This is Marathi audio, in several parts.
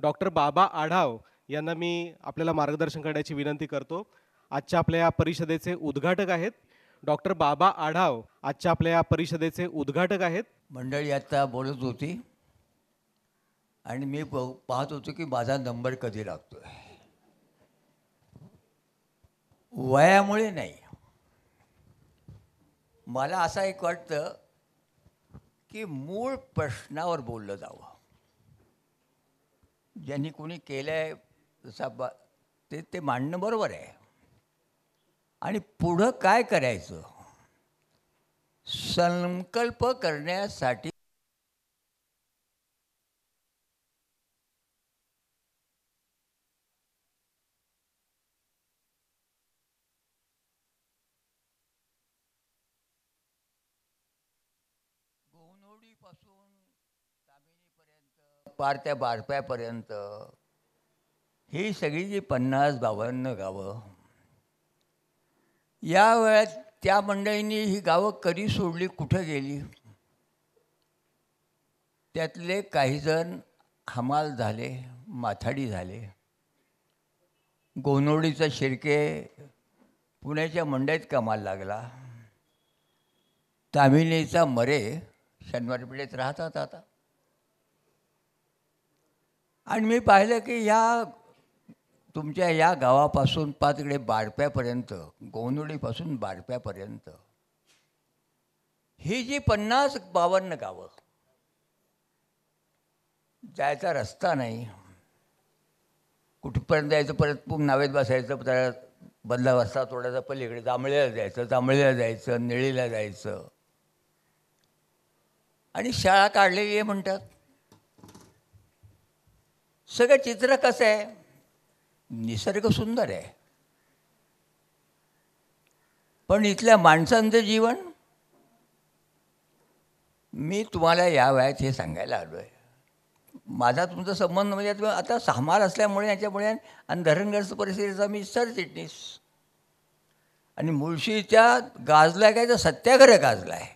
डॉक्टर बाबा आढाव यांना मी आपल्याला मार्गदर्शन करण्याची विनंती करतो. आजच्या आपल्या या परिषदेचे उद्घाटक आहेत. डॉक्टर बाबा आढाव आजच्या आपल्या या परिषदेचे उद्घाटक आहेत. मंडळी आता बोलत होती आणि मी पाहत होतो की माझा नंबर कधी लागतोय. वयामुळे नाही, मला असं एक वाटतं की मूळ प्रश्नावर बोललं जावं. ज्यांनी कोणी केलं आहे जसा ते मांडणं बरोबर आहे. आणि पुढं काय करायचं संकल्प करण्यासाठी गोनोडीपासून तामिनीपर्यंत पार त्या बारप्यापर्यंत ही सगळी जी 50-52 गावं, या वेळात त्या मंडळींनी ही गावं कधी सोडली, कुठं गेली. त्यातले काही जण हमाल झाले, माथाडी झाले. गोनोडीचा शिर्के पुण्याच्या मंडईत कामाला लागला. तामिनीचा मरे शनिवारी पेठेत राहतात आता. आणि मी पाहिलं की तुमच्या या गावापासून तिकडे बारप्यापर्यंत, गोनोडीपासून बारप्यापर्यंत ही जी 50-52 गावं, जायचा रस्ता नाही. कुठपर्यंत जायचं, परत नावेत बसायचं, त्याला बदला रस्ता तोडायचा, पलीकडे जांभळीला जायचं, निळीला जायचं. आणि शाळा काढलेली आहे म्हणतात. सगळं चित्र कसं आहे, निसर्ग सुंदर आहे, पण इथल्या माणसांचं जीवन, मी तुम्हाला या वयात हे सांगायला आलो आहे. माझा तुमचा संबंध म्हणजे आता हमाल असल्यामुळे याच्यामुळे, आणि धरणग्रस्त परिस्थितीचा मी सरचिटणीस. आणि मुळशीच्या गाजला काय तर सत्याग्रह गाजला आहे.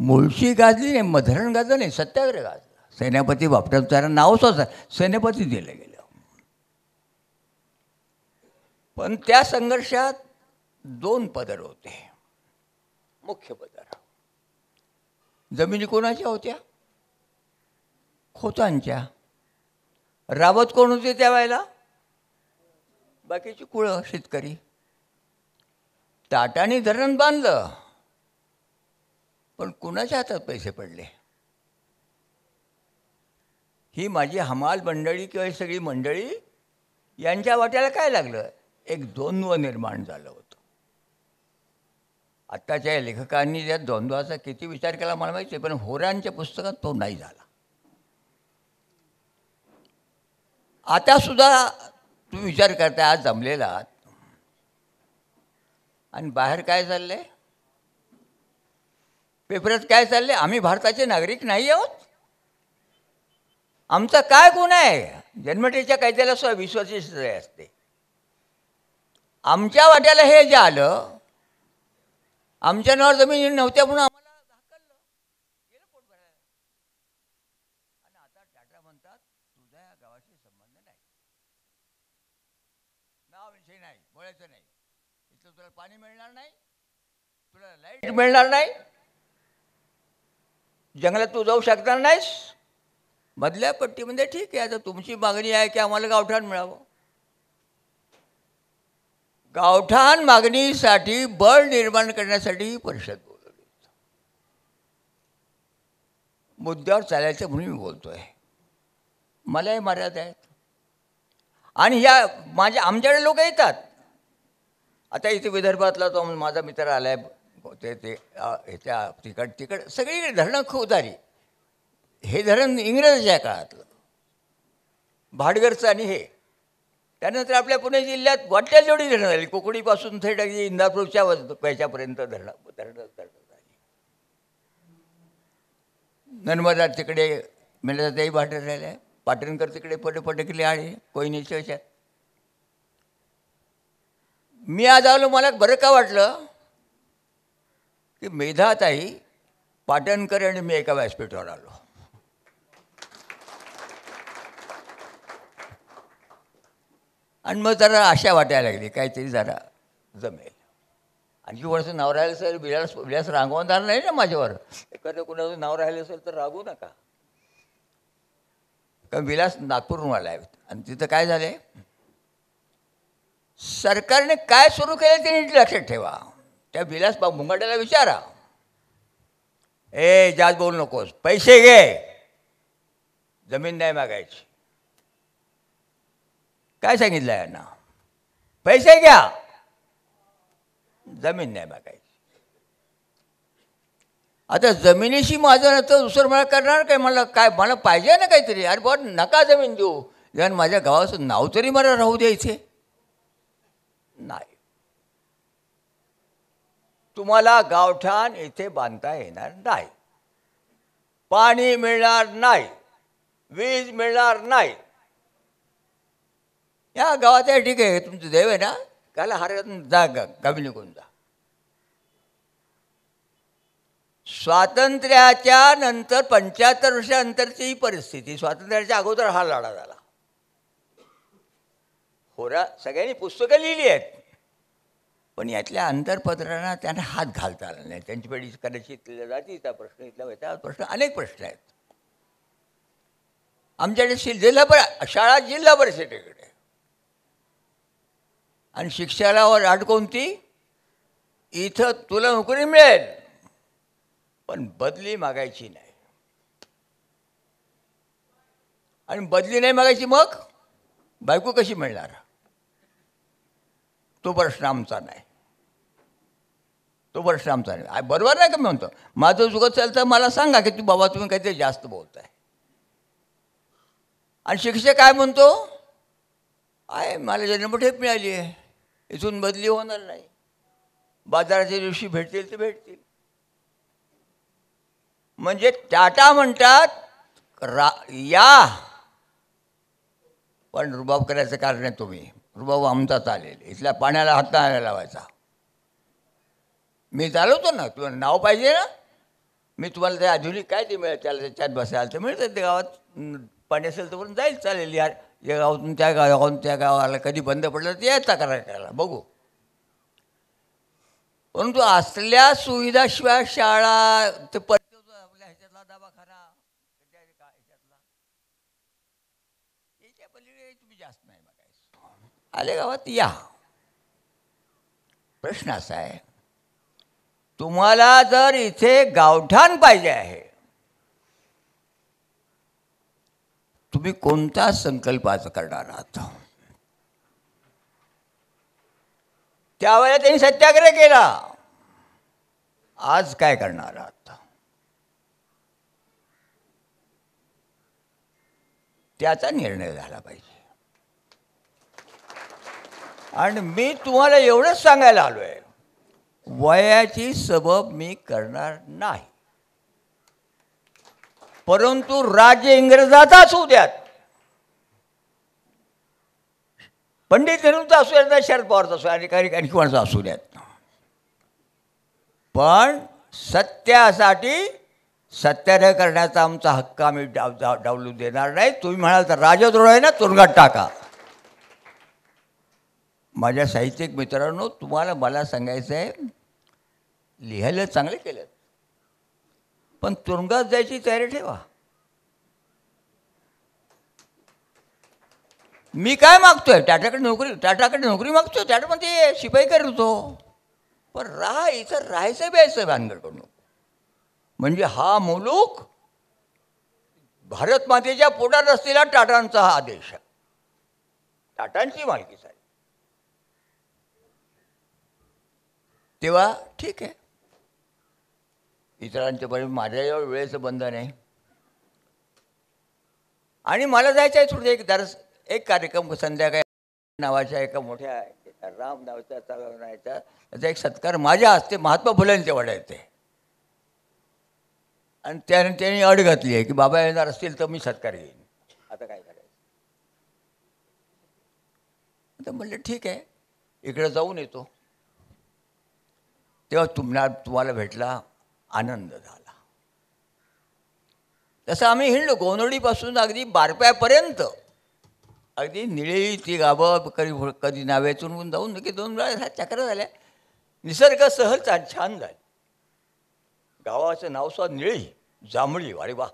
मुळशी गाजली नाही, धरण गाजलं नाही, सत्याग्रह गाजला. सेनापती बापटांचं नावच असं सेनापती दिलं गेलं. पण त्या संघर्षात 2 पदर होते, मुख्य पदर. जमिनी कोणाच्या होत्या? खोतांच्या. राबत कोण होते त्या वेळेला? बाकीची कुळं, शेतकरी. टाटाने धरण बांधलं, पण कुणाच्या हातात पैसे पडले? ही माझी हमाल मंडळी किंवा सगळी मंडळी यांच्या वाट्याला काय लागलं? एक द्वंद्व निर्माण झालं होतं. आत्ताच्या लेखकांनी त्या द्वंद्वाचा किती विचार केला मला माहिती आहे, पण होरांच्या पुस्तकात तो नाही झाला. आता सुद्धा तुम्ही विचार करता, आज जमलेला आहात आणि बाहेर काय चाललंय, पेपरात काय चाललंय? आम्ही भारताचे नागरिक नाही आहोत. आमचा काय गुण आहे? जन्मठेच्या कायद्याला सुद्धा विश्वाची सजाय असते. आमच्या वाट्याला हे जे आलं, आमच्या नावावर जमिनी नव्हत्या म्हणून आम्हाला हाकललं, गेलं पोट भरायला. आणि आता टाटा म्हणतात तुझ्या या गावाशी संबंध नाही, नावाविषयी नाही, बोलायचं नाही, इथलं तुला पाणी मिळणार नाही, तुला लाईट मिळणार नाही, जंगलात तू जाऊ शकणार नाहीस. मधल्या पट्टीमध्ये ठीक आहे, आता तुमची मागणी आहे की आम्हाला गावठाण मिळावं. गावठाण मागणीसाठी बळ निर्माण करण्यासाठी परिषद बोलवली. मुद्द्यावर चालायचं म्हणून मी बोलतोय. मलाही मर्यादा आहेत. आणि आमच्याकडे लोक येतात. आता इथे विदर्भातला तो माझा मित्र आलाय, तिकड सगळीकडे धरणं खोदारी. हे धरण इंग्रजाच्या काळातलं, भाटघरचं. आणि हे त्यानंतर आपल्या पुणे जिल्ह्यात वाट्या जेवढी धरणं झाली, कोकणीपासून थेट अगदी इंदापूरच्या याच्यापर्यंत धरणं झाली. नर्मदा तिकडे मेळ्यातही भाटर राहिलं आहे, पाटणकर तिकडे पटकली आहे कोयनेच्या ह्याच्यात. मी आज आलो, मला बरं का वाटलं की मेधाताई, पाटणकर आणि मी एका व्यासपीठावर आलो. आणि मग जरा आशा वाटायला लागली काहीतरी जरा जमेल. आणखी कोणाचं नाव राहिलं असेल विलास विलास रांगवणार नाही ना माझ्यावर. एखादं कोणाचं नाव राहिलं असेल तर रागवू नका. कारण विलास नागपूरहून आला आहे आणि तिथं काय झालं आहे, सरकारने काय सुरू केलं ते नीट लक्षात ठेवा. त्या विलास मुंगाट्याला विचारा, जास्त बोलू नकोस, पैसे घे, जमीन नाही मागायची. काय सांगितलं यांना, पैसे घ्या, जमीन नाही मागायची. आता जमिनीशी माझं नंतर दुसरं मला करणार काय, मला पाहिजे ना काहीतरी. अरे बॉ नका जमीन देऊ, कारण माझ्या गावाचं नाव तरी मला राहू द्यायचे नाही. तुम्हाला गावठाण इथे बांधता येणार नाही, पाणी मिळणार नाही, वीज मिळणार नाही. या गावात आहे ठीक आहे, तुमचं देव आहे ना, त्याला हरकत जा, कमी निघून जा. स्वातंत्र्याच्या नंतर 75 वर्षानंतरची ही परिस्थिती, स्वातंत्र्याच्या अगोदर हा लढा झाला. होरा सगळ्यांनी पुस्तकं लिहिली आहेत, पण यातल्या अंतरपत्रांना त्यांना हात घालता आला नाही. त्यांची पिढी कदाचित जातीचा प्रश्न, इथला प्रश्न, अनेक प्रश्न आहेत. आमच्याकडे शाळा जिल्हा परिषदेकडे, आणि शिक्षणावर अट कोणती, इथं तुला नोकरी मिळेल पण बदली मागायची नाही. आणि बदली नाही मागायची मग बायको कशी मिळणार, तो प्रश्न आमचा नाही, तो प्रश्न आमचा नाही. बरोबर नाही का मी म्हणतो, माझं चुकत असेल तर मला सांगा की बाबा तुम्ही काहीतरी जास्त बोलताय. आणि शिक्षक काय म्हणतो, आहे मला जन्मठेप मिळाली आहे, इथून बदली होणार नाही, बाजाराच्या दिवशी भेटतील ते भेटतील. म्हणजे टाटा म्हणतात या, पण रुबाब करायचं कारण नाही. तुम्ही रुबाब आमचा चालेल, इथल्या पाण्याला हात नाही लावायचा. मी चालवतो ना, तुम्हाला नाव पाहिजे ना, मी तुम्हाला ते आधुनिक काय ते मिळेल त्याला त्याच्यात बसायला तर मिळतं. ते गावात पाणी असेल तर पण जाईल, चालेल. यार या गावातून त्या गावातून त्या गावाला कधी बंद पडलं तर यायचा करायला बघू. परंतु असल्या सुविधाशिवाय शाळा ते आपल्या ह्याच्यातला दवाखाना ह्याच्यातला याच्या पलीकडे तुम्ही जास्त नाही बघायचं. आले गावात या. प्रश्न असा आहे, तुम्हाला जर इथे गावठाण पाहिजे आहे, तुम्ही कोणता संकल्पाचं करणार आहात. त्यावेळेला त्यांनी सत्याग्रह केला, आज काय करणार आहात. त्याचा निर्णय झाला पाहिजे. आणि मी तुम्हाला एवढंच सांगायला आलोय, वयाची सबब मी करणार नाही, परंतु राज्य इंग्रजाचा असू द्यात, पंडित नेहरूंचा असू द्यात, शरद पवारचा असू द्यात, आणि कोणाचा असू द्यात, पण सत्यासाठी सत्याग्रह करण्याचा आमचा हक्क आम्ही डावलू देणार नाही. तुम्ही म्हणाल तर राजद्रोह आहे ना, तुरुंगात टाका. माझ्या साहित्यिक मित्रांनो, तुम्हाला मला सांगायचं आहे, लिहायला चांगले केलं, पण तुरुंगात जायची तयारी ठेवा. मी काय मागतोय, टाटाकडे नोकरी मागतोय, टाटा म्हणते शिपाई करतो, पण इथं राहायचं प्यायचं भानगड करू नको. म्हणजे हा मुलूक भारत मातेच्या पोटात असलेला टाटांचा हा आदेश आहे, टाटांची मालकी आहे. तेव्हा ठीक आहे, इतरांच्या बरोबर माझ्याजवळ वेळेचं बंधन आहे. आणि मला जायचं आहे थोडं एक कार्यक्रम संध्याकाळी नावाच्या एका मोठ्या राम नावाच्या त्याचा एक सत्कार माझ्या हस्ते महात्मा फुलेंच्या वाड्यात येते. आणि त्यांनी अट घातली आहे की बाबा येणार असतील तर मी सत्कार घेईन. आता काय करायचं. आता म्हणलं ठीक आहे, इकडे जाऊन येतो. तेव्हा तुम्हाला भेटला, आनंद झाला. तसं आम्ही हिंडलो गोंधळीपासून अगदी बारप्यापर्यंत. अगदी निळी ती गावं कधी कधी नावेतून जाऊन की 2 वेळा चक्र झाल्या. निसर्ग सहल छान झाला. गावाचं नाव सुद्धा निळी जांभळी. अरे वा,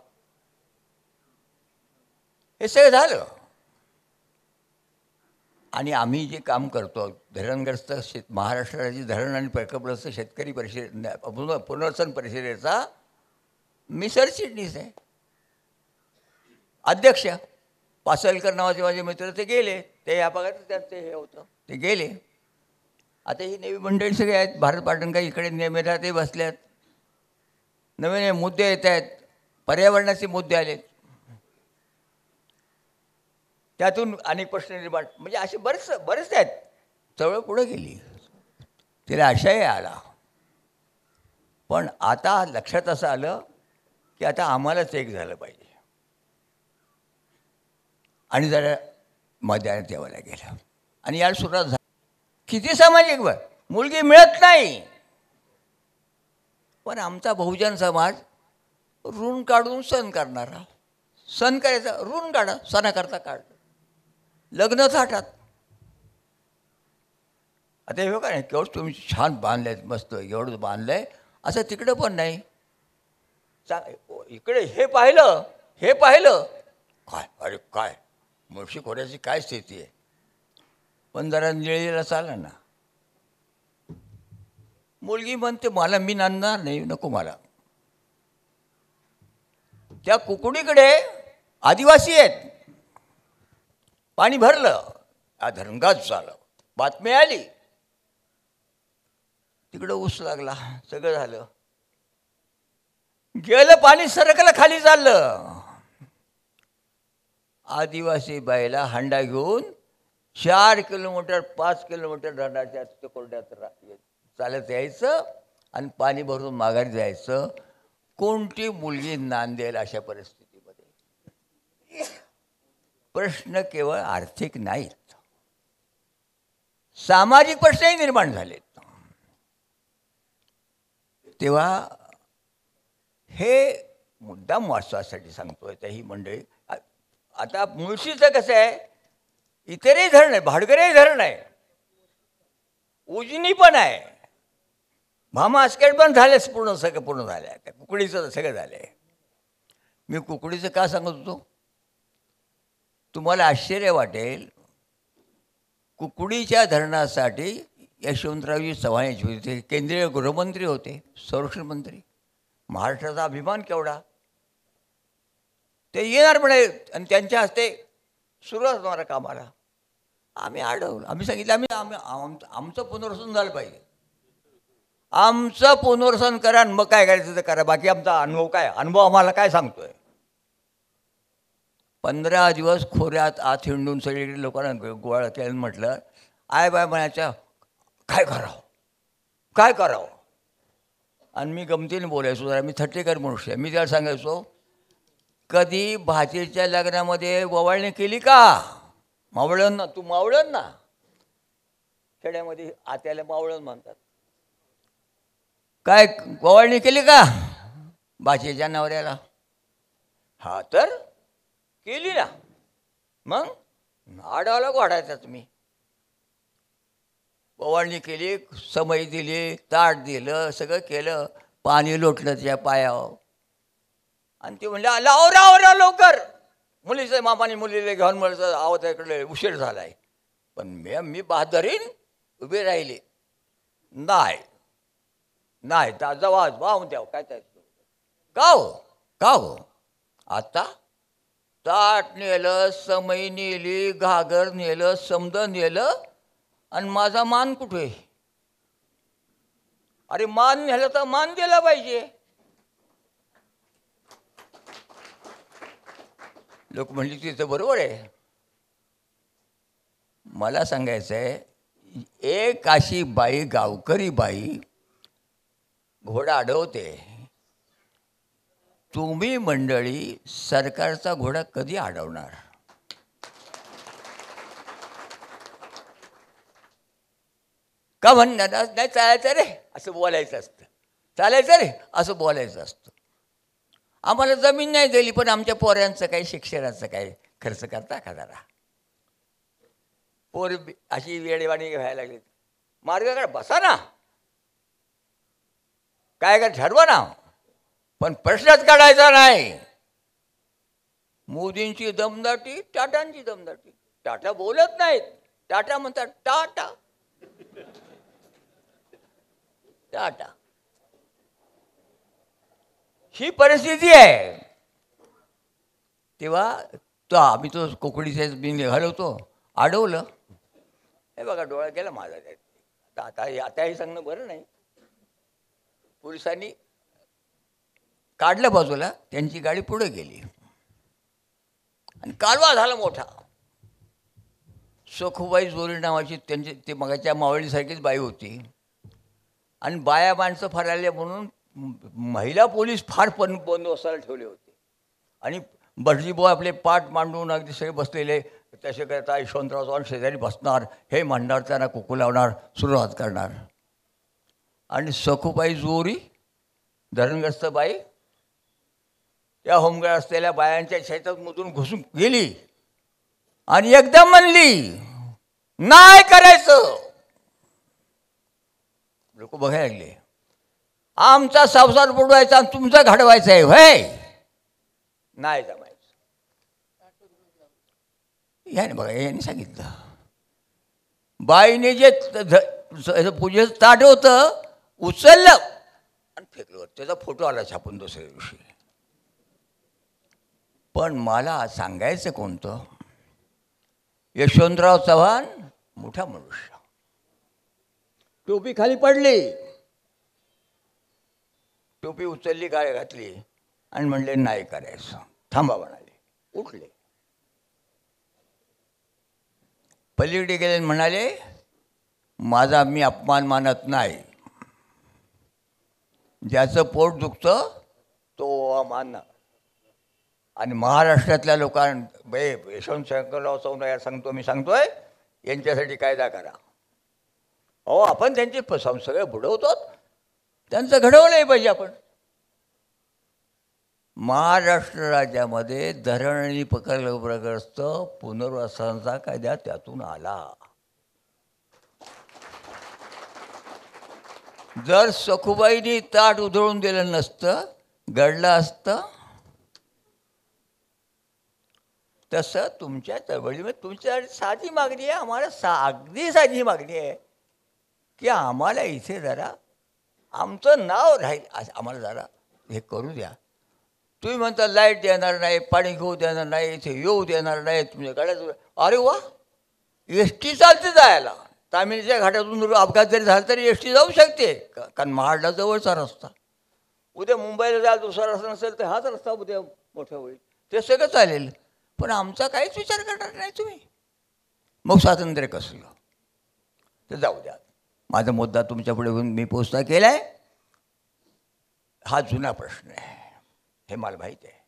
हे सगळं झालं. आणि आम्ही जे काम करतो धरणग्रस्त महाराष्ट्र राज्य धरण आणि प्रकल्पग्रस्त शेतकरी परिषद पुनर्वसन परिषदेचा मी सरचिटणीस आहे. अध्यक्ष पासलकर नावाचे माझे मित्र ते गेले, ते या भागात त्यांचं हे होतं, ते गेले. आता ही नवी मंडळी सगळे आहेत. भारत पाटणकर इकडे नेमेला ते बसल्यात. नवीन मुद्दे येत आहेत, पर्यावरणाचे मुद्दे आलेत, त्यातून अनेक प्रश्न निर्माण, म्हणजे असे बरेच आहेत. चळवळ पुढे गेली, तिला आशय आला. पण आता लक्षात असं आलं की आता आम्हालाच एक झालं पाहिजे. आणि जरा मैदानात ठेवायला गेलं आणि याला सुरुवात झाली. किती सामाजिक मुलगी मिळत नाही. पण आमचा बहुजन समाज ऋण काढून सण करणारा, सण करायचा ऋण काढा, सणाकरता काढ, लग्न थाटात. आता हे बघा नाही केवढं तुम्ही छान बांधले आहेत, मस्त एवढं बांधलं आहे, असं तिकडं पण नाही. इकडे हे पाहिलं काय, अरे काय मुळशी खोऱ्याची काय स्थिती आहे. पण जरा निळीला चालं ना. मुलगी म्हणते मला मी नांदणार नाही, नको मला. त्या कुकडीकडे आदिवासी आहेत. पाणी भरलं, धरणगाच झालं, बातमी आली, तिकडं ऊस लागला, सगळं झालं. गेलं पाणी सरकलं, खाली चाललं. आदिवासी बाईला हंडा घेऊन 4 किलोमीटर 5 किलोमीटर धरणाच्या कोरड्यात चालत यायचं आणि पाणी भरून माघारी जायचं. कोणती मुलगी नांदेल अशा परिस्थितीमध्ये? प्रश्न केवळ आर्थिक नाहीत, सामाजिक प्रश्नही निर्माण झालेत. तेव्हा हे मुद्दाम वाचवासाठी सांगतोय. त्या ही मंडळी आता मुळशीचं कसं आहे, इतरही धरण आहे, भाडगरही धरण आहे, उजनी पण आहे, भामा आस्केट पण झालेच, सगळं पूर्ण झालं आहे. कुकडीचं सगळं झालं आहे. मी कुकडीचं का सांगत होतो, तुम्हाला आश्चर्य वाटेल. कुकडीच्या धरणासाठी यशवंतरावजी चव्हाण होते, केंद्रीय गृहमंत्री होते, संरक्षण मंत्री. महाराष्ट्राचा अभिमान केवढा. ते येणार पण आणि त्यांच्या हस्ते सुरुवात होणारा कामाला. आम्ही अडवलं, आम्ही सांगितलं आमचं पुनर्वसन झालं पाहिजे, आमचं पुनर्वसन करा आणि मग काय करायचं ते करा, बाकी आमचा अनुभव आम्हाला काय सांगतोय. 15 दिवस खोऱ्यात आत हिंडून सगळीकडे लोकांना गोळा केलं. म्हटलं आय बाय म्हणायच्या काय करावं. आणि मी गमतीने बोलायचो, जरा मी थट्टेकर मनुष्य आहे. मी त्याला सांगायचो, कधी भाचीच्या लग्नामध्ये ओवाळणी केली का? मावळण ना, तू मावळण ना. खेड्यामध्ये आत्याला मावळण म्हणतात. काय ओवाळणी केली का भाचीच्या नवऱ्याला? हा तर केली ना. मग आडावला घोडायचा तुम्ही. ओवाळणी केली, समय दिली, ताट दिलं, सगळं केलं, पाणी लोटलं त्याच्या पायावर. आणि ती म्हणली राव लवकर. मुलीचं मामाने मुलीला घेऊन म्हणलं आहो त्याकडे उशीर झाला आहे. पण मी बहादरीन उभी राहिली. नाही जवा वाहून द्यावं काय का हो आता ताट नेलं, समय नेली, घागर नेलं, समद नेलं, आणि माझा मान कुठे? अरे मान नेलं तर मान दिला पाहिजे. लोक म्हणली तिथं बरोबर आहे. मला सांगायचं आहे, एक अशी बाई, गावकरी बाई घोडा अडवते. तुम्ही मंडळी सरकारचा घोडा कधी अडवणार? का म्हणणार नाही चालायचं रे असं बोलायचं असतं, चालायचं रे असं बोलायचं असतं. आम्हाला जमीन नाही दिली पण आमच्या पोऱ्यांचं काही शिक्षणाचं काही खर्च करता का जरा? पोर अशी वेळेवाणी व्हायला लागली. मार्गाकडे बसा ना, काय ठरवा ना, पण प्रश्नच काढायचा नाही. मोदींची दमदाटी, टाटांची दमदाटी. टाटा बोलत नाहीत, टाटा म्हणतात टाटा टाटा. ही परिस्थिती आहे. तेव्हा आम्ही तो कोकणीचे मी निघालो होतो, अडवलं. हे बघा डोळा गेला माझा. आता हे सांगणं बरं नाही. पोलिसांनी काढलं बाजूला, त्यांची गाडी पुढे गेली आणि कालवा झाला मोठा. सखूबाई जोरी नावाची त्यांची ते मगाच्या मावळीसारखीच बाई होती. आणि बाया माणसं फार आले म्हणून महिला पोलीस फार बंदोबस्ताला ठेवले होते. आणि बर्जीबो आपले पाठ मांडून अगदी सगळे बसलेले. तसे करता यशवंतराव चव्हाण शेजारी बसणार, हे म्हणणार, त्यांना कुकू लावणार, सुरुवात करणार. आणि सखूबाई जोरी धरणग्रस्त बाई त्या होमगार्ड असलेल्या बायांच्या शेतातमधून घुसून गेली आणि एकदम म्हणली, नाही करायचं. लोक बघायला लागले, आमचा संसार बुडवायचा आणि तुमचा घडवायचा आहे व्हय, नाही जमायचं. याने बघा, यांनी सांगितलं. बाईने जे पूजेचं ताट होतं उचललं आणि फेकलं. त्याचा फोटो आला छापून दुसऱ्या दिवशी. पण मला सांगायचं कोणतं, यशवंतराव चव्हाण मोठा मनुष्य. टोपी खाली पडली, टोपी उचलली, गाय घातली आणि म्हणले नाही करायचं, थांबा म्हणाले. उठले, पलीकडे गेले, म्हणाले माझा मी अपमान मानत नाही. ज्याचं पोट दुखतं तो मान. आणि महाराष्ट्रातल्या लोकांना यशवंत शंकरराव चव्हाण सांगतो, मी सांगतोय, यांच्यासाठी कायदा करा. अहो आपण त्यांचे सगळे बुडवतो, त्यांचं घडवलंही पाहिजे आपण. महाराष्ट्र राज्यामध्ये धरण आणि प्रकल्पग्रस्त पुनर्वसनाचा कायदा त्यातून आला. जर सखूबाईंनी ताट उधळून दिलं नसतं, घडलं असतं. तसं तुमच्या चळवळीमध्ये तुमच्यासाठी साधी मागणी आहे, आम्हाला अगदी साधी मागणी आहे की आम्हाला इथे जरा आमचं नाव राहील, आम्हाला जरा हे करू द्या. तुम्ही म्हणता लाईट देणार नाही, पाणी घेऊ देणार नाही, इथे येऊ देणार नाही, तुमच्या गाड्यात. अरे वा, एस टी चालते जायला. तामिळच्या घाटातून अपघात जरी झाला तरी एस टी जाऊ शकते, कारण महाडला जवळचा रस्ता. उद्या मुंबईला जायला दुसरा रस्ता नसेल तर हाच रस्ता उद्या मोठा होईल. ते सगळं चालेल, पण आमचा काहीच विचार करणार नाही तुम्ही. मग स्वातंत्र्य कसलं तर जाऊ द्या. माझा मुद्दा तुमच्या पुढे मी पोचता केला आहे. हा जुना प्रश्न आहे, हे मला माहीत आहे.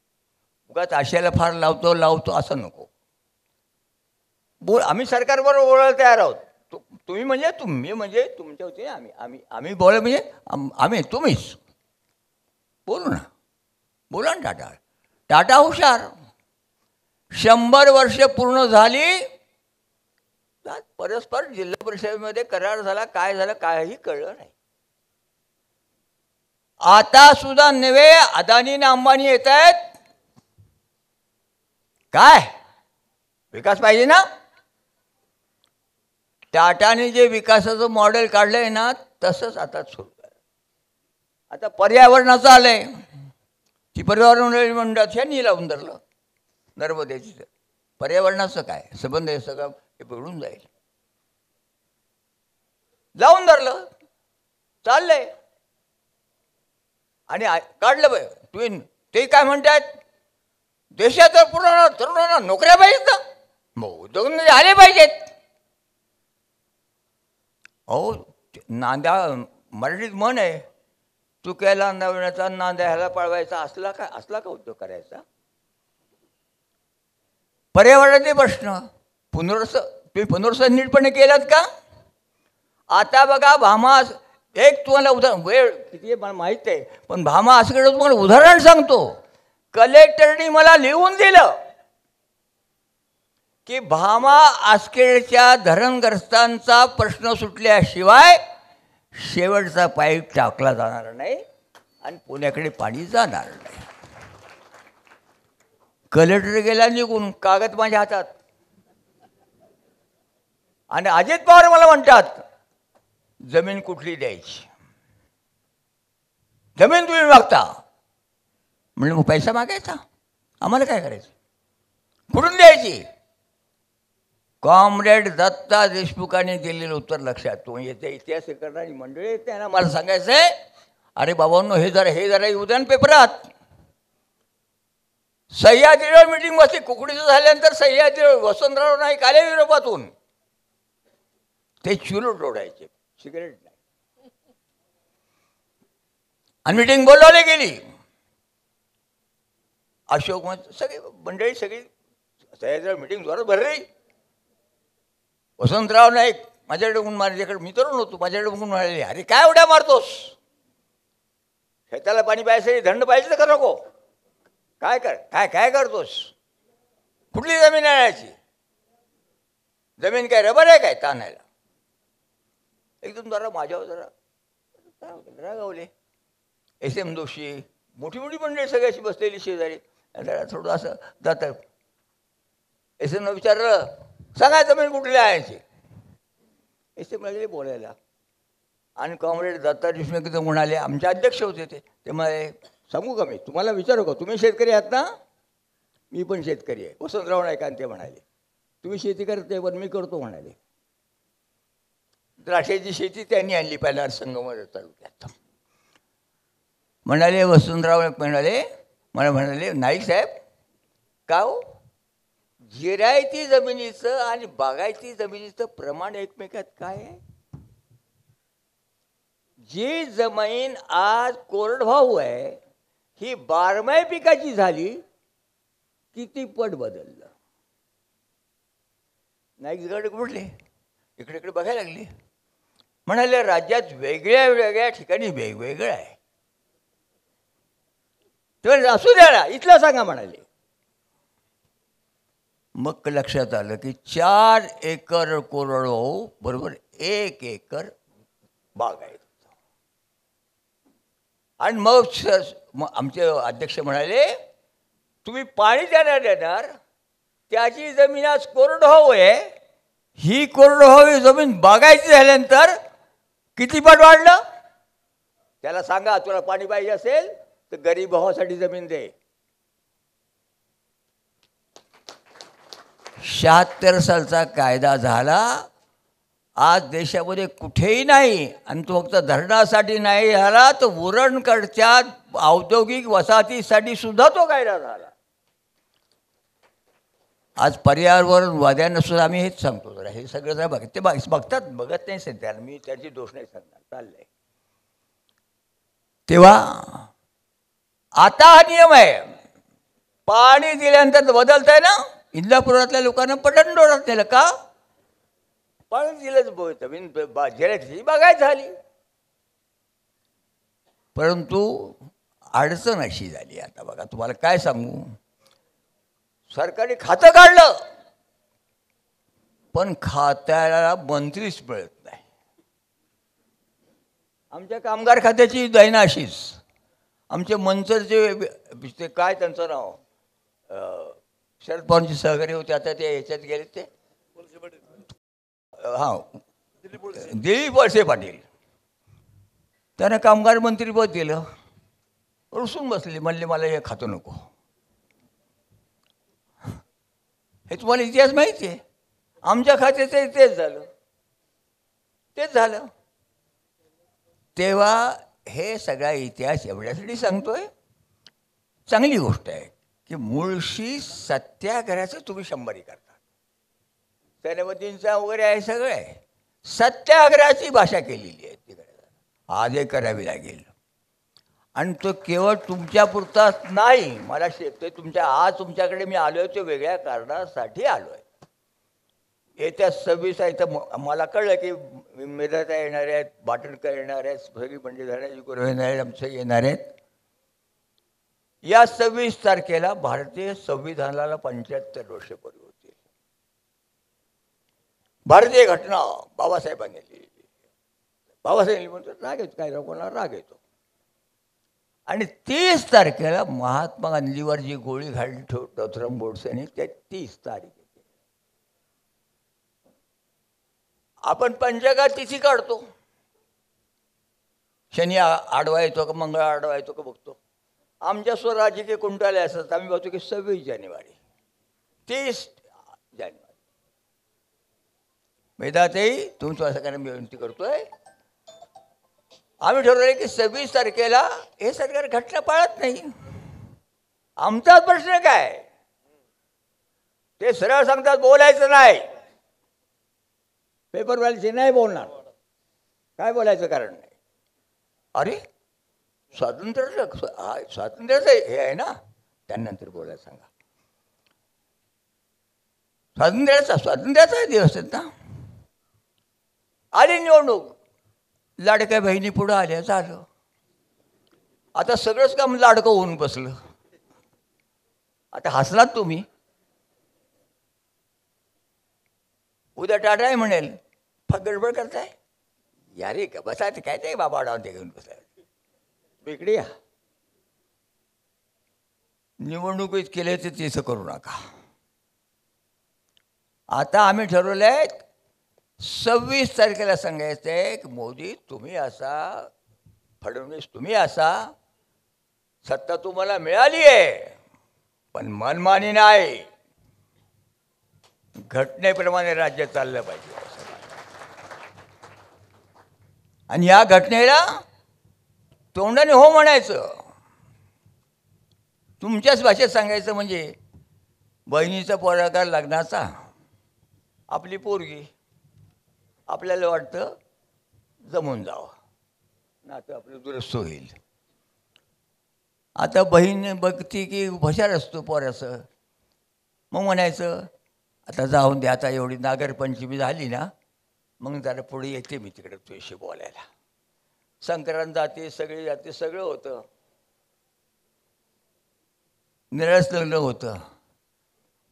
उगाच आशयाला फार लावतो असं नको बोल. आम्ही सरकारबरोबर बोलायला तयार आहोत. तुम्ही म्हणजे तुम्ही म्हणजे तुमच्या होते, आम्ही बोला म्हणजे आम्ही तुम्हीच बोलू ना. बोला ना. टाटा हुशार. 100 वर्ष पूर्ण झाली, परस्पर जिल्हा परिषदेमध्ये करार झाला, काय झालं काही कळलं नाही. आता सुद्धा नवे अदानी आणि अंबानी येत आहेत. काय विकास पाहिजे ना. टाटाने जे विकासाचं मॉडेल काढलंय ना, तसंच आता सुरू आहे. आता पर्यावरणाचं आलंय. ती पर्यावरण मंडळात ह्यांनी लावून धरलं. नर्मदेची पर्यावरणाचं काय संबंध आहे, सगळं हे बिघडून जाईल. लावून धरलं, चाललंय. आणि काढलं पाहिजे. तुम्ही ते काय म्हणतात, देशात पूर्ण तरुणांना नोकऱ्या पाहिजेत ना, मग उद्योग आले पाहिजेत. अहो नांद्या मराठीत म्हण आहे, चुक्याला नवण्याचा नांद्या ह्याला पळवायचा. असला का उद्योग करायचा. पर्यावरणाचे प्रश्न तुम्ही पुनर्वसन नीटपणे केलात का. आता बघा भामा, एक तुम्हाला उदाहरण, वेळ किती मला माहीत आहे, पण भामा असं तुम्हाला उदाहरण सांगतो. कलेक्टरनी मला लिहून दिलं की भामा आसखेडच्या धरणग्रस्तांचा प्रश्न सुटल्याशिवाय शेवटचा पाईप टाकला जाणार नाही आणि पुण्याकडे पाणी जाणार नाही. कलेक्टर गेला निघून, कागद माझ्या हातात. आणि अजित पवार मला म्हणतात जमीन कुठली द्यायची, जमीन तुम्ही मागता. म्हणलं मग पैसा मागायचा, आम्हाला काय करायचं, कुठून द्यायची. कॉम्रेड दत्ता देशमुखांनी दिलेलं उत्तर लक्षात. तो येते इतिहास करणारी मंडळी त्यांना मला सांगायचं आहे, अरे बाबांनो हे जरा येऊ द्या ना पेपरात. सह्याद्रीवर मीटिंग बसली, कुकडीचं झाल्यानंतर सह्याद्रीवर वसंतराव नाईक आले युरोपातून. ते चुलट ओढायचे, सिगरेट नाही. आणि मीटिंग बोलवली गेली. अशोक सगळी मंडळी सगळी सह्याद्रीवर मीटिंग जोरात भरली. वसंतराव नाईक माझ्याकडे बघून, माझ्याकडे मी तरुण होतो, माझ्याकडे बघून म्हणाले, अरे काय उड्या मारतोस, शेताला पाणी पाहिजे, धंड पाहिजे तर नको, काय काय करतोस, कुठली जमीन आणायची, जमीन काय रबर आहे काय ताणायला. एकदम जरा माझ्यावर जरा रागावले. एस एम जोशी, मोठी मोठी मंडळी सगळ्याशी बसलेली शेजारी. जरा थोडं असं जातं. एस एमला विचारलं, सांगा जमीन कुठली आणायची. एस एम लागले बोलायला. आणि कॉम्रेड दत्ता देशमुख म्हणाले, आमचे अध्यक्ष होते ते म्हणाले, सांगू का मी तुम्हाला, विचारू का, तुम्ही शेतकरी आहात ना, मी पण शेतकरी आहे. वसंतराव नाईकांत ते म्हणाले, तुम्ही शेती करते पण मी करतो म्हणाले. द्राक्षाची शेती त्यांनी आणली पहिल्या संगमनेर तालुक्यात. म्हणाले वसंतराव म्हणाले, मला म्हणाले, नाईक साहेब का हो, जिरायती जमिनीचं आणि बागायती जमिनीचं प्रमाण एकमेकात काय आहे. जी जमीन आज कोरडवाहू आहे ही बारमाही पिकाची झाली, किती पट बदललं. नाईकगड उठले, इकडे इकडे बघायला लागले. म्हणाले राज्यात वेगळ्या वेगळ्या ठिकाणी वेगवेगळं आहे. ते असू द्या ना, इथलं सांगा म्हणाले. मग लक्षात आलं की 4 एकर कोरडवाहू बरोबर 1 एकर बाग आहे. आणि मग आमचे अध्यक्ष म्हणाले, तुम्ही पाणी देणार, त्याची जमीन आज कोरडवाहू आहे, ही कोरडवाहू जमीन बागायची झाल्यानंतर किती पट वाढलं. त्याला सांगा, तुला पाणी पाहिजे असेल तर गरीब भावासाठी जमीन दे. 76 सालचा कायदा झाला. आज देशामध्ये कुठेही नाही, आणि तो फक्त धरणासाठी नाही झाला, तर उरणकडच्या औद्योगिक वसाहतीसाठी सुद्धा तो कायदा झाला. आज पर्यावरणवाद्यांना सुद्धा आम्ही हेच सांगतो, जरा हे सगळं जरा ते बघतात, बघत नाही सध्या, मी त्यांची दोष नाही सांगणार, चाललंय. तेव्हा आता हा नियम आहे, पाणी दिल्यानंतर बदलत आहे ना. इंदापुरातल्या लोकांना पटणडोळात नेलं का, पाणी दिलंच, जमीन जिरायची बागायत झाली. परंतु अडचण अशी झाली, आता बघा तुम्हाला काय सांगू, सरकारी खातं काढलं पण खात्याला मंत्रीच मिळत नाही. आमच्या कामगार खात्याची दैना अशीच. आमचे मंचरचे काय त्यांचं नाव, शरद पवारांचे सहकारी होते, आता ते याच्यात गेले, ते हां दिलीप वळसे पाटील, त्यांना कामगार मंत्रीपद दिलं. रुसून बसले, म्हणले मला हे खातं नको. हे तुम्हाला इतिहास माहिती आहे. आमच्या खात्याचं तेच झालं. तेव्हा हे सगळा इतिहास एवढ्यासाठी सांगतोय, चांगली गोष्ट आहे की मुळशी सत्याग्रहाचं तुम्ही 100 करता. सैन्यबद्धींचा वगैरे आहे, सगळं आहे. सत्याग्रहाची भाषा केलेली आहे तिकडे, आज हे करावी लागेल. आणि तो केवळ तुमच्यापुरताच नाही, मला ते आज तुमच्याकडे मी आलो आहे, तो वेगळ्या कारणासाठी आलो आहे. येत्या 26 आहे तर मला कळलं की मिरजा येणार आहेत, बाटणकर येणार आहेत, सगळी म्हणजे धरणाजी गुरु येणार आहेत, आमचं येणार आहेत. या 26 तारखेला भारतीय संविधानाला 75 वर्ष पूर्वी होतील. भारतीय घटना बाबासाहेबांनी लिहिली. बाबासाहेबांनी म्हणतो राग येतो, काय कोणाला राग येतो. आणि 30 तारखेला महात्मा गांधीवर जी गोळी घालली डॉक्टर गोडसेने, त्या 30 तारीख येते. आपण पंचांगात तिथी काढतो, शनी आडवा येतो का मंगळ आडवा येतो का बघतो. आमच्या स्वराजकीय कुंटाले असतात, आम्ही बघतो की 26 जानेवारी 30 जानेवारी. वेदातही तुमचं सगळ्यांना मी विनंती करतोय, आम्ही ठरवलं की 26 तारखेला हे सरकार घटना पाळत नाही. आमचा प्रश्न काय, ते सरळ सांगतात बोलायचं नाही, पेपरवाल्याचे नाही बोलणार, काय बोलायचं कारण नाही. अरे स्वातंत्र्याचं हे आहे ना, त्यानंतर बोलायला सांगा. स्वातंत्र्याचा दिवस आहेत ना. आली निवडणूक, लाडक्या बहिणी पुढं आल्या, झालं. आता सगळंच काम लाडकं होऊन बसलं. आता हसलात तुम्ही, उद्या टाटाय म्हणेल गडबड करताय, यारे का बसा, ते काय ते बाबा डाऊन ते घेऊन बसाय. इकडे या, निवडणुकीत केले ते तसं करू नका. आता आम्ही ठरवलंय 26 तारखेला सांगायचं आहे की मोदी तुम्ही असा, फडणवीस तुम्ही असा, सत्ता तुम्हाला मिळाली आहे पण मनमानी नाही, घटनेप्रमाणे राज्य चाललं पाहिजे. आणि या घटनेला तोंडाने हो म्हणायचं. तुमच्याच भाषेत सांगायचं म्हणजे बहिणीचा पगार लग्नाचा, आपली पोरगी, आपल्याला वाटतं जमून जावं, नातं आपलं दुरुस्त होईल. आता बहीण बघती की हुशार असतो पोराचं, मग म्हणायचं आता जाऊन दे, आता एवढी नागरपंचमी झाली ना, मग जरा पुढे येते मी तिकडे तुझ्याशी बोलायला. संक्रांत जाते, सगळे जाते, सगळं होतं, निरस लग्न होतं.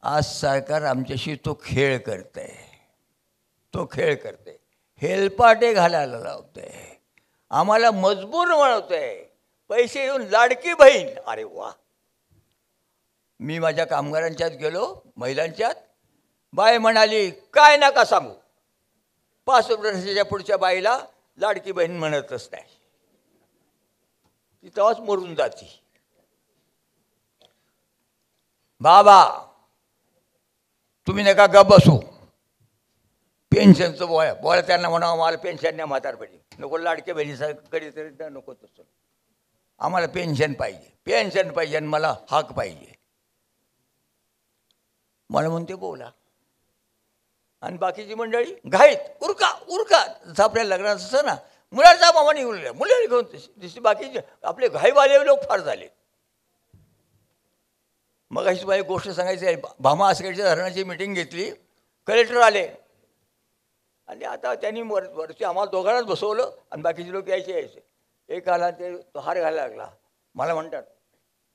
आज सरकार आमच्याशी तो खेळ करतंय, तो खेळ करते, हेलपाटे घालायला लावतंय, आम्हाला मजबूर बनवतंय, पैसे येऊन लाडकी बहीण. अरे वा, मी माझ्या कामगारांच्यात गेलो, महिलांच्यात, बाई म्हणाली काय नका सांगू, 5 वर्षाच्या पुढच्या बाईला लाडकी बहीण म्हणतच नाही, ती तेव्हाच मरून जाती. बाबा तुम्ही नका गप बसू, पेन्शनचं बोला त्यांना म्हणावं मला पेन्शन नाही, म्हातारपणी नको, लाडक्या बहिणीचं कधीतरी नको, तसं आम्हाला पेन्शन पाहिजे, पेन्शन पाहिजे आणि मला हक पाहिजे. मला म्हणते बोला, आणि बाकीची मंडळी घाईत उरका उरका, जसं आपल्या लग्नात असं ना, मुलाचा मामा निघून मुलं घेऊन, तशी बाकीचे आपले घाईवाले लोक फार झाले. मग अशी माझी गोष्ट सांगायची आहे. भामा आसखेडच्या धरणाची मिटिंग घेतली, कलेक्टर आले आणि आता त्यांनी वरती आम्हाला दोघांनाच बसवलं आणि बाकीचे लोक यायचे. एक आला ते तो हार घालायला लागला, मला म्हणतात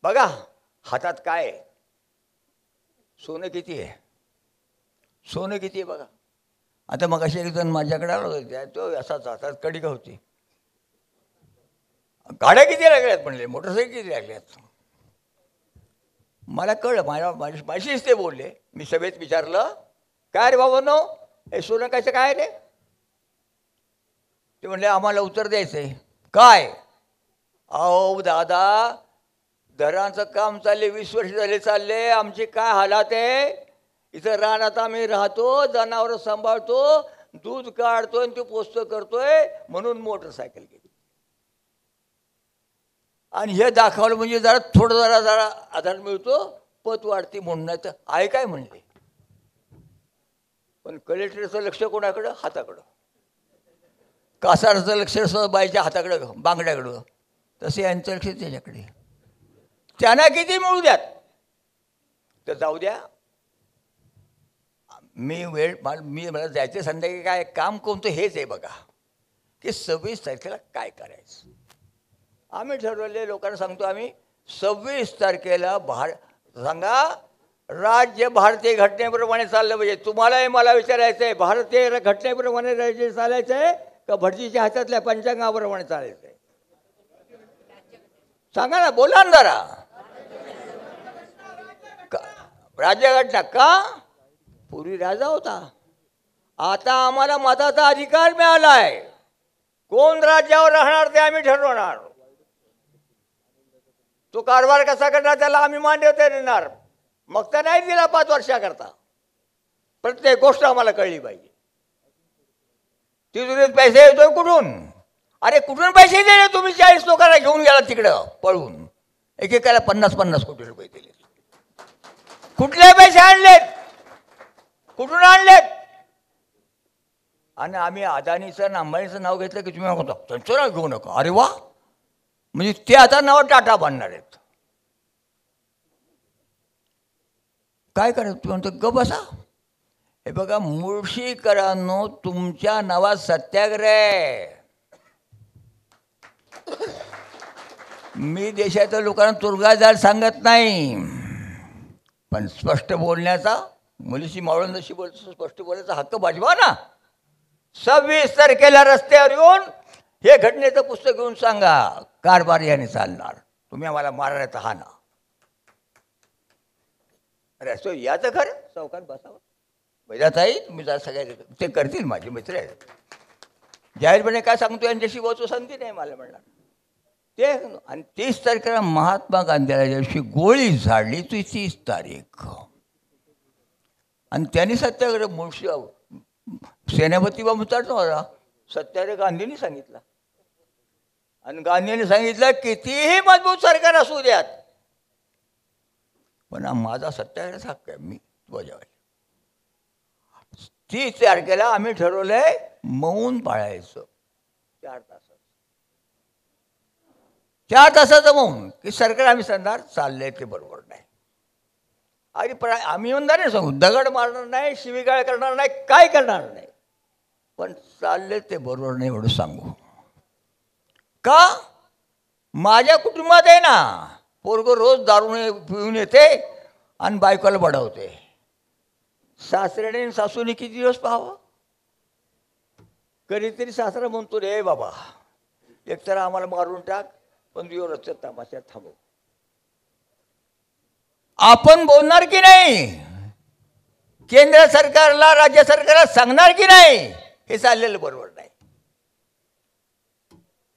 बघा हातात काय आहे, सोनं किती आहे, सोनं किती आहे बघा. आता मग असे एक जण माझ्याकडे आला होता, तो असाच हातात कडिका होती. गाड्या किती लागल्यात म्हणले, मोटरसायकल किती लागल्यात. मला कळलं, माझीच ते बोलले. मी सभेत विचारलं काय रे बाबा नो, हे सोनं कायचं काय रे. ते म्हणले आम्हाला उत्तर द्यायचंय. काय, अहो दादा धरणाचं काम चालले, 20 वर्ष झाले चालले, आमची काय हालात आहे. इथं रानात आम्ही राहतो, जनावरं सांभाळतो, दूध काढतोय आणि ते पोस्त करतोय, म्हणून मोटरसायकल घेतली. आणि हे दाखवलं म्हणजे जरा थोडं जरा आधार मिळतो, पत वाढती म्हणून. तर आहे काय म्हणले, पण कलेक्टरचं लक्ष कोणाकडं, हाताकडं. कासाराचं लक्ष बाईच्या हाताकडं, बांगड्याकडं. तसे यांचं लक्ष त्याच्याकडे. त्यांना किती मिळू द्यात, तर जाऊ द्या. मला जायचं संध्याकाळी, काय काम कोणतं हेच आहे बघा, की 26 तारखेला काय करायचं. आम्ही ठरवले, लोकांना सांगतो आम्ही 26 तारखेला सांगा राज्य भारतीय घटनेप्रमाणे चाललं पाहिजे. तुम्हालाही मला विचारायचं आहे, भारतीय घटनेप्रमाणे राज्य चालायचं आहे का भटजीच्या हातातल्या पंचांगाप्रमाणे चालायचं आहे? सांगा ना, बोला ना जरा. राज्यघटना का? पूर्वी राजा होता, आता आम्हाला मताचा अधिकार मिळाला आहे. कोण राज्यावर राहणार ते आम्ही ठरवणार. तो कारभार कसा करणार त्याला आम्ही मान्यता देणार. मग तर नाही दिला 5 वर्षाकरता. प्रत्येक गोष्ट आम्हाला कळली पाहिजे. तिजोरीत पैसे येतोय कुठून? अरे कुठून पैसे दिले तुम्ही? 40 लोकांना घेऊन गेला तिकडं पळून, एकेकाला 50-50 कोटी रुपये दिले. कुठले पैसे आणलेत? कुठून आणलेत? आणि आम्ही अदानीचं आणि अंबानीचं नाव घेतलं की तुम्ही म्हणता त्यांचं नाव घेऊ नका. अरे वा, म्हणजे ते आता नाव टाटा बांधणार आहेत. काय करायचं? तुम्ही म्हणतो ग बसा. हे बघा मुळशीकरांनो, तुमच्या नावात सत्याग्रह आहे. मी देशाच्या लोकांना तुरुंगात जायला सांगत नाही, पण स्पष्ट बोलण्याचा, मुलीशी मावळंदाशी बोलतो स्पष्ट बोलायचा हक्क बाजवा ना. 26 तारखेला रस्त्यावर येऊन हे घटनेचं पुस्तक घेऊन सांगा कारभार याने चालणार, तुम्ही आम्हाला मारायचा हा ना. अरे असं याचं खरं चौकात बसावं. मैदाताई तुम्ही जरा सगळ्या ते करतील, माझे मित्र आहेत. जाहीरपणे काय सांगतो यांच्याशी बोलतो संधी नाही मला म्हणणार ते. आणि 30 तारखेला महात्मा गांधीला ज्या दिवशी गोळी झाडली ती 30 तारीख, आणि त्यांनी सत्याग्रह मुळशी सेनापती बाबूचाच नव्हता, सत्याग्रह गांधींनी सांगितला. आणि गांधींनी सांगितलं कितीही मजबूत सरकार असू द्यात, पण माझा सत्याग्रह हक्क आहे, मी बजावले. 30 तारखेला आम्ही ठरवलंय मौन पाळायचं 4 तास. 4 तासाचं मौन की सरकार आम्ही सांगणार चाललंय ते बरोबर नाही. आणि आम्ही म्हणणार नाही, सांगू दगड मारणार नाही, शिवीगाळ करणार नाही, काय करणार नाही, पण चाललंय ते बरोबर नाही एवढं सांगू. का? माझ्या कुटुंबात आहे ना, पोरगं रोज दारू पिऊन येते आणि बायकोला बडवते. सासऱ्याने सासूने किती दिवस पाहावं? कधीतरी सासरा म्हणतो रे बाबा एकतर आम्हाला मारून टाक, पण दिवस तमाशात थांबव. आपण बोलणार की नाही? केंद्र सरकारला राज्य सरकारला सांगणार की नाही? हे चाललेलं बरोबर नाही.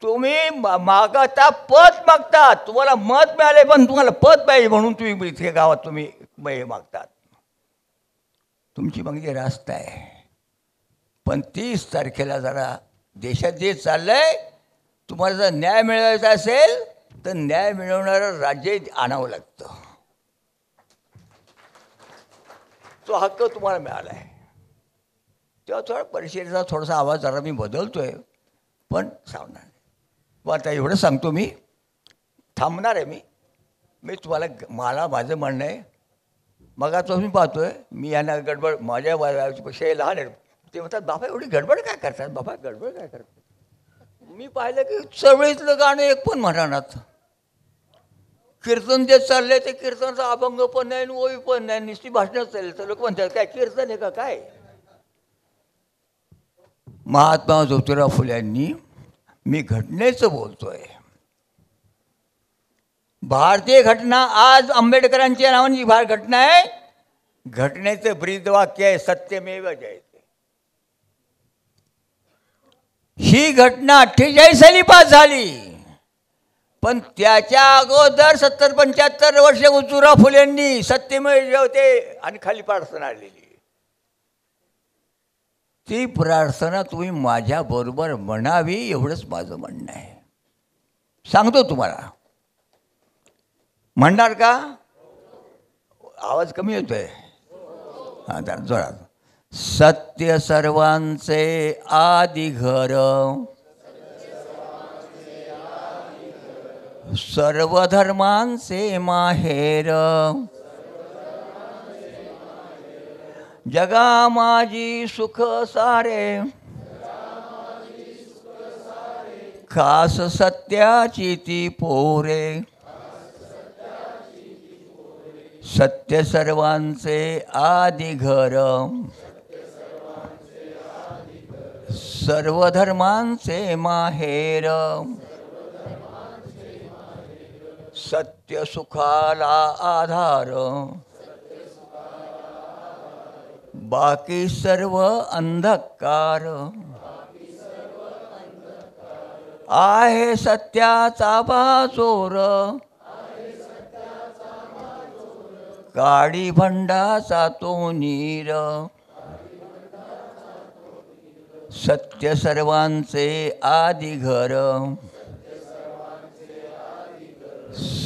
तुम्ही मागता पद मागतात, तुम्हाला मत मिळाले पण तुम्हाला पद पाहिजे म्हणून तुम्ही इथे गावात तुम्ही हे मागतात. तुमची मागणी रास्त आहे, पण 30 तारखेला जरा देशात जे चाललंय, तुम्हाला जर न्याय मिळवायचा असेल तर न्याय मिळवणारं राज्य आणावं लागतं. तो हक्क तुम्हाला मिळाला आहे. तेव्हा थोडा परिषदेचा थोडासा आवाज जरा मी बदलतोय, पण सांगणार नाही. मग आता एवढं सांगतो, मी थांबणार आहे. मी तुम्हाला माझं म्हणणं आहे. मग आता मी पाहतोय, मी यांना गडबड, माझ्या पेक्षा लहान आहेत, ते म्हणतात बाबा एवढी गडबड काय करतात, बाबा गडबड काय करतात. मी पाहिलं की चळवळीतलं गाणं एक पण म्हणणार, कीर्तन जे चाललंय ते कीर्तनाचा अभंग पण नाही आणि ओवी पण नाही, नुसती भाषणच चालली. तर लोक म्हणतात काय कीर्तन आहे का काय? महात्मा ज्योतिराव फुल्यांनी, मी घटनेचं बोलतोय, भारतीय घटना आज आंबेडकरांच्या नावाची घटना आहे. घटनेचं ब्रीदवाक्य आहे सत्यमेव जयते. ही घटना 48 साली पास झाली, पण त्याच्या अगोदर 70-75 वर्ष ज्योतिराव फुलेंनी सत्यमेव जयते आणि खाली प्रार्थना आलेली. ती प्रार्थना तुम्ही माझ्या बरोबर म्हणावी एवढंच माझं म्हणणं आहे. सांगतो तुम्हाला, म्हणणार का? आवाज कमी होतोय, हा जरा जोरात. सत्य सर्वांचे आदी घर, सर्व धर्मांचे माहेर, जगा माझी सुख सारे, खास सत्याची ती पोरे, सत्य सर्वांचे आदी घर, सर्व धर्मांचे माहेर, सत्य सुखाला आधार, बाकी सर्व अंधकार, आहे सत्याचा बाजोर, काडी भंडाचा तो नीर, सत्य सर्वांचे आदी घर,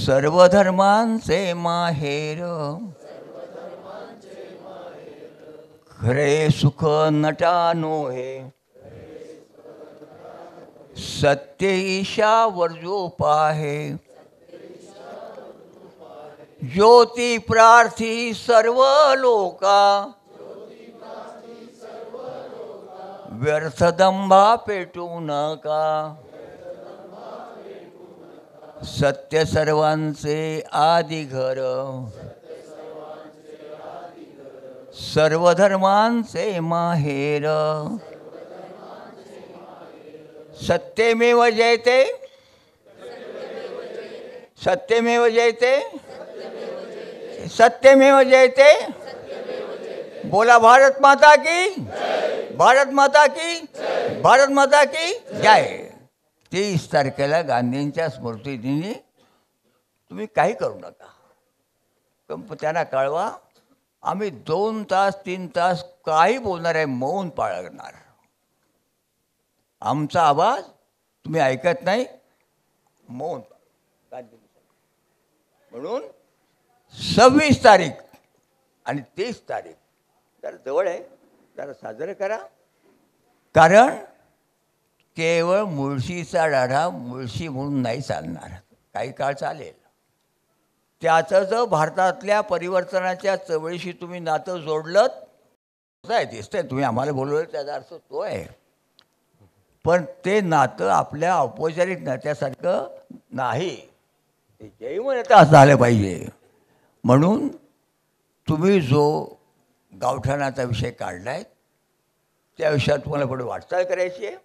सर्व धर्मांचे माहेर, खरे सुख नटानो हे, सत्य ईशावर जो पाहे, ज्योती प्रार्थी सर्व लोका, व्यर्थ दंभा पेटू नका, सत्य सर्वांचे आदी घर, सर्व धर्मांचे माहेर, सत्यमेव जयते, सत्यमेव जयते, सत्यमेव जयते, बोला भारत माता की, भारत माता की, भारत माता की जय. 30 तारखेला गांधींच्या स्मृतिदिनी तुम्ही काही करू नका, पण त्यांना कळवा आम्ही 2 तास 3 तास काही बोलणार आहे, मौन पाळणार. आमचा आवाज तुम्ही ऐकत नाही, मौन. म्हणून 26 तारीख आणि 30 तारीख जरा जवळ आहे, जरा साजरं करा. कारण केवळ मुळशीचा लढा मुळशी म्हणून नाही चालणार, काही काळ चालेल. त्याचं जर भारतातल्या परिवर्तनाच्या चळवळीशी तुम्ही नातं जोडलं आहे, दिसतंय तुम्ही आम्हाला बोलवलं त्याचा अर्थ तो आहे. पण ते नातं आपल्या औपचारिक नात्यासारखं नाही, ते जैव नातं असं झालं पाहिजे. म्हणून तुम्ही जो गावठाणाचा विषय काढला आहे त्या विषयात तुम्हाला पुढे वाटचाल करायची आहे,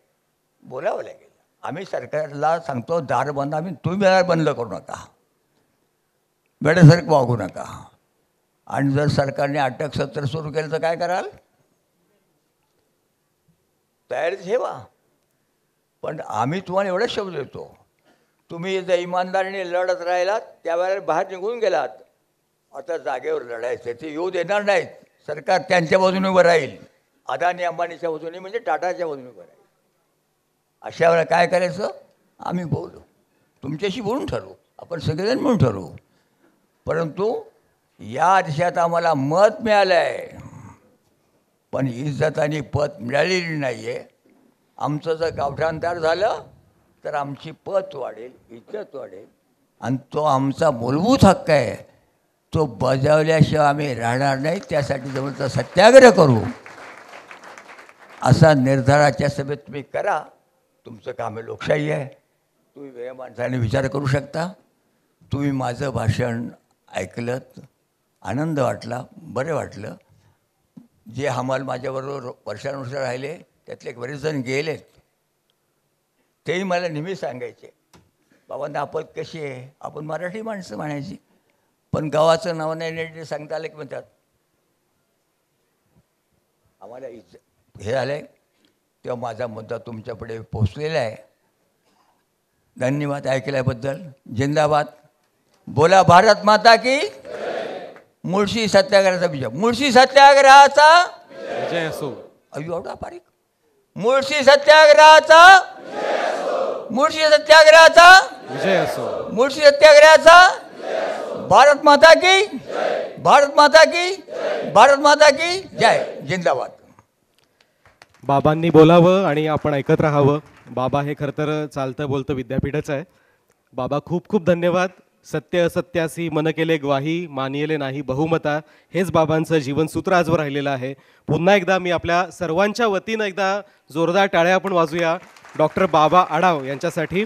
बोलावं लागेल. आम्ही सरकारला सांगतो दार बंद, तुम्ही दार बंद करू नका, वेड्यासारखं वागू नका. आणि जर सरकारने अटक सत्र सुरू केलं तर काय कराल? तयारी ठेवा. पण आम्ही तुम्हाला एवढा शब्द देतो, तुम्ही जर इमानदारीने लढत राहिलात त्यावेळेला बाहेर निघून गेलात, आता जागेवर लढायचं ते येऊ देणार नाहीत. सरकार त्यांच्या बाजूने उभं राहील, अदानी अंबानीच्या बाजूने म्हणजे टाटाच्या बाजूने उभं राहील. अशा वेळेला काय करायचं? आम्ही बोलू, तुमच्याशी बोलून ठरवू, आपण सगळेजण म्हणून ठरवू. परंतु या दिशेत आम्हाला मत मिळालं आहे, पण इज्जत आणि पद मिळालेली नाही आहे. आमचं जर गावठाण तयार झालं तर आमची पत वाढेल, इज्जत वाढेल, आणि तो आमचा मूलभूत हक्क आहे, तो बजावल्याशिवाय आम्ही राहणार नाही. त्यासाठी जवळचा सत्याग्रह करू असा निर्धाराच्या सभेत तुम्ही करा. तुमचं काम आहे, लोकशाही आहे, तुम्ही वेगळ्या माणसाने विचार करू शकता. तुम्ही माझं भाषण ऐकलं, आनंद वाटला, बरं वाटलं. जे हमाल माझ्याबरोबर वर्षानुवर्षं राहिले त्यातले बरेच जण गेलेत, तेही मला नेहमी सांगायचे, बाबांना आपण कशी आहे, आपण मराठी माणसं म्हणायची, पण गावाचं नाव नाही सांगता आलं की म्हणतात आम्हाला हे झालं आहे. तेव्हा माझा मुद्दा तुमच्यापुढे पोचलेला आहे. धन्यवाद ऐकल्याबद्दल. जिंदाबाद. बोला भारत माता की. मुळशी सत्याग्रहाचा विजय. मुळशी सत्याग्रहाचा विजय असो. अय्यो एवढा बारीक. मुळशी सत्याग्रहाचा, मुळशी सत्याग्रहाचा विजय असो. मुळशी सत्याग्रहाचा. भारत माता की, भारत माता की, भारत माता की जय. जिंदाबाद. बाबांनी बोलावं आणि आपण ऐकत राहावं. बाबा हे खरं तर चालतं बोलतं विद्यापीठच आहे. बाबा खूप खूप धन्यवाद. सत्य असत्यासी मन केले ग्वाही, मानियले नाही बहुमता, हेच बाबांचं जीवनसूत्र आजवर राहिलेलं आहे. पुन्हा एकदा मी आपल्या सर्वांच्या वतीनं एकदा जोरदार टाळ्या आपण वाजूया डॉक्टर बाबा आढाव यांच्यासाठी.